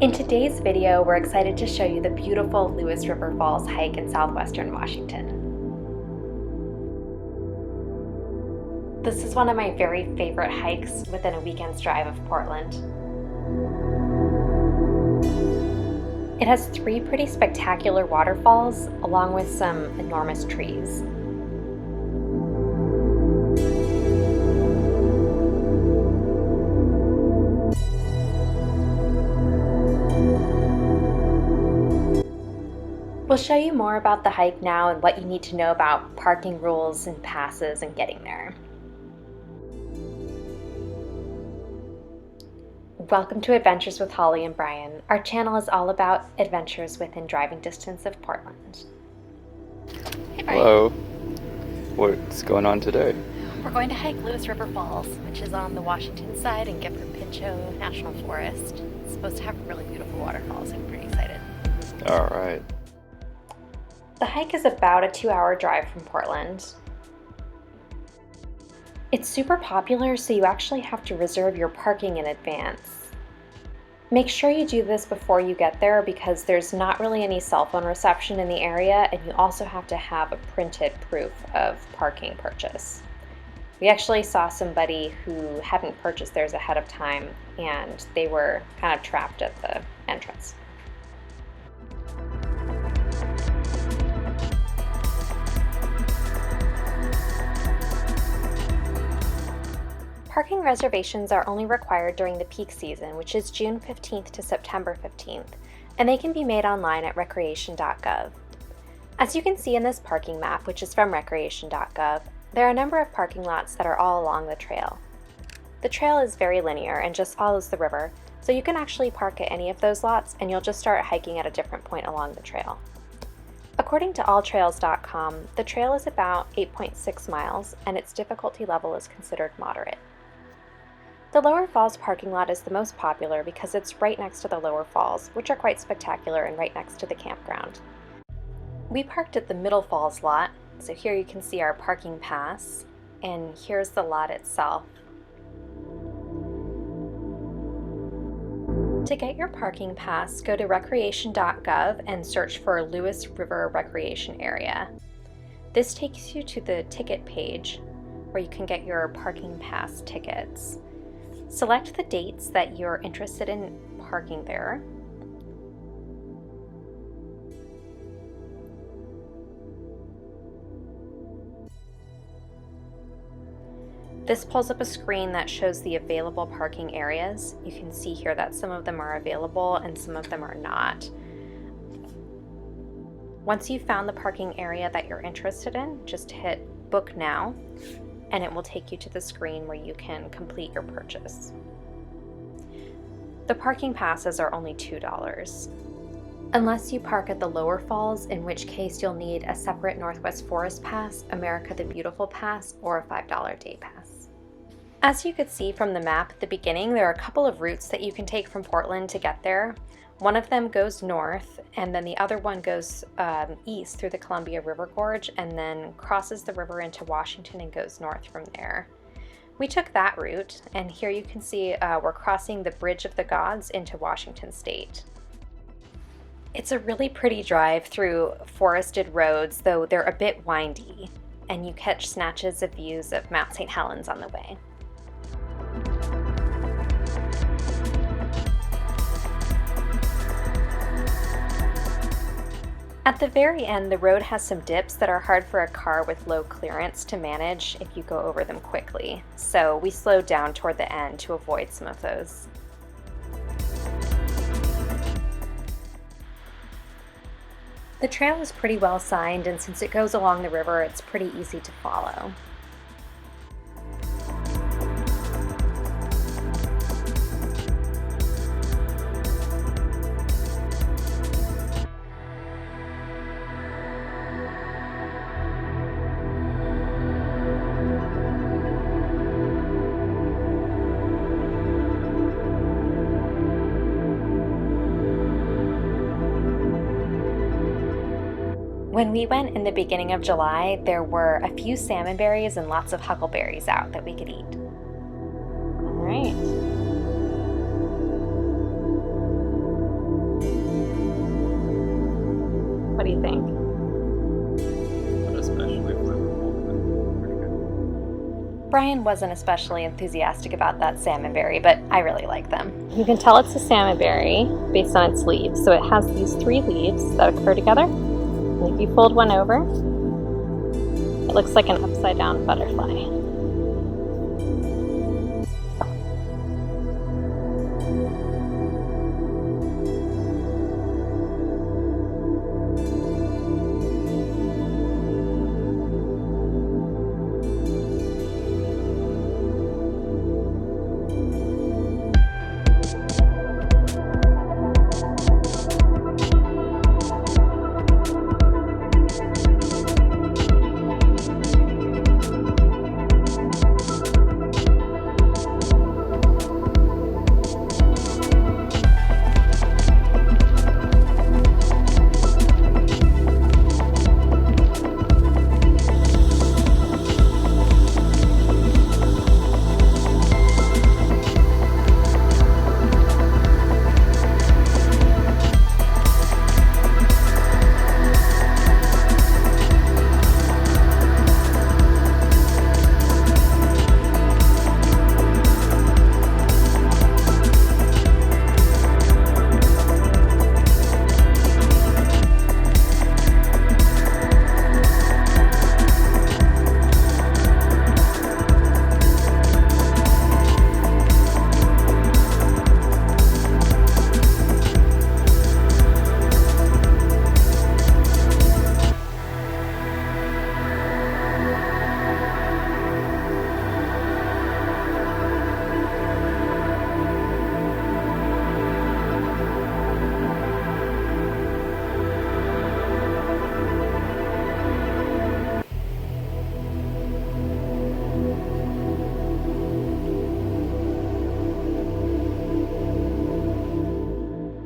In today's video, we're excited to show you the beautiful Lewis River Falls hike in southwestern Washington. This is one of my very favorite hikes within a weekend's drive of Portland. It has 3 pretty spectacular waterfalls along with some enormous trees. We'll show you more about the hike now and what you need to know about parking rules and passes and getting there. Welcome to Adventures with Holly and Brian. Our channel is all about adventures within driving distance of Portland. Hey, Brian. Hello. What's going on today? We're going to hike Lewis River Falls, which is on the Washington side in Gifford Pinchot National Forest. It's supposed to have really beautiful waterfalls. I'm pretty excited. All right. The hike is about a 2-hour drive from Portland. It's super popular, so you actually have to reserve your parking in advance. Make sure you do this before you get there because there's not really any cell phone reception in the area, and you also have to have a printed proof of parking purchase. We actually saw somebody who hadn't purchased theirs ahead of time, and they were kind of trapped at the entrance. Parking reservations are only required during the peak season, which is June 15th to September 15th, and they can be made online at recreation.gov. As you can see in this parking map, which is from recreation.gov, there are a number of parking lots that are all along the trail. The trail is very linear and just follows the river, so you can actually park at any of those lots and you'll just start hiking at a different point along the trail. According to alltrails.com, the trail is about 8.6 miles and its difficulty level is considered moderate. The Lower Falls parking lot is the most popular because it's right next to the Lower Falls, which are quite spectacular and right next to the campground. We parked at the Middle Falls lot, so here you can see our parking pass, and here's the lot itself. To get your parking pass, go to recreation.gov and search for Lewis River Recreation Area. This takes you to the ticket page where you can get your parking pass tickets. Select the dates that you're interested in parking there. This pulls up a screen that shows the available parking areas. You can see here that some of them are available and some of them are not. Once you've found the parking area that you're interested in, just hit Book Now, and it will take you to the screen where you can complete your purchase. The parking passes are only $2. Unless you park at the Lower Falls, in which case you'll need a separate Northwest Forest Pass, America the Beautiful Pass, or a $5 day pass. As you could see from the map at the beginning, there are a couple of routes that you can take from Portland to get there. One of them goes north, and then the other one goes east through the Columbia River Gorge and then crosses the river into Washington and goes north from there. We took that route, and here you can see we're crossing the Bridge of the Gods into Washington State. It's a really pretty drive through forested roads, though they're a bit windy, and you catch snatches of views of Mount St. Helens on the way. At the very end, the road has some dips that are hard for a car with low clearance to manage if you go over them quickly, so we slowed down toward the end to avoid some of those. The trail is pretty well signed, and since it goes along the river, it's pretty easy to follow. When we went in the beginning of July, there were a few salmon berries and lots of huckleberries out that we could eat. All right. Brian wasn't especially enthusiastic about that salmonberry, but I really like them. You can tell it's a salmonberry based on its leaves. So it has these 3 leaves that occur together. And if you fold one over, it looks like an upside down butterfly.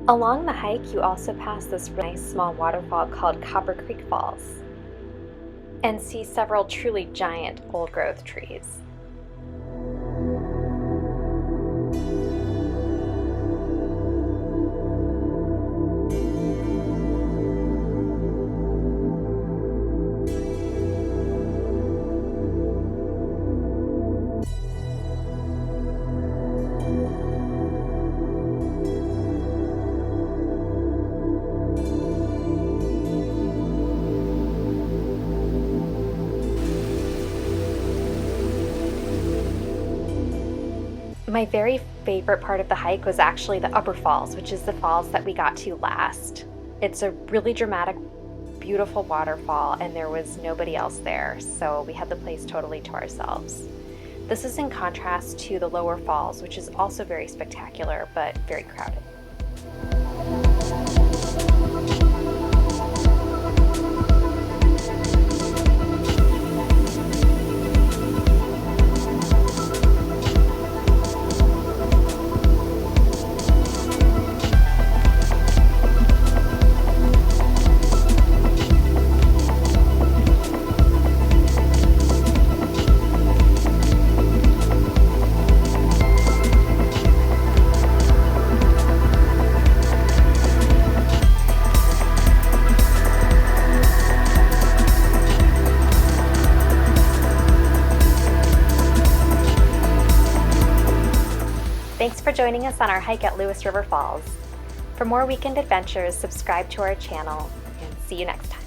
Along the hike, you also pass this nice small waterfall called Copper Creek Falls and see several truly giant old-growth trees. My very favorite part of the hike was actually the Upper Falls, which is the falls that we got to last. It's a really dramatic, beautiful waterfall, and there was nobody else there, so we had the place totally to ourselves. This is in contrast to the Lower Falls, which is also very spectacular, but very crowded. Thanks for joining us on our hike at Lewis River Falls. For more weekend adventures, subscribe to our channel, and see you next time.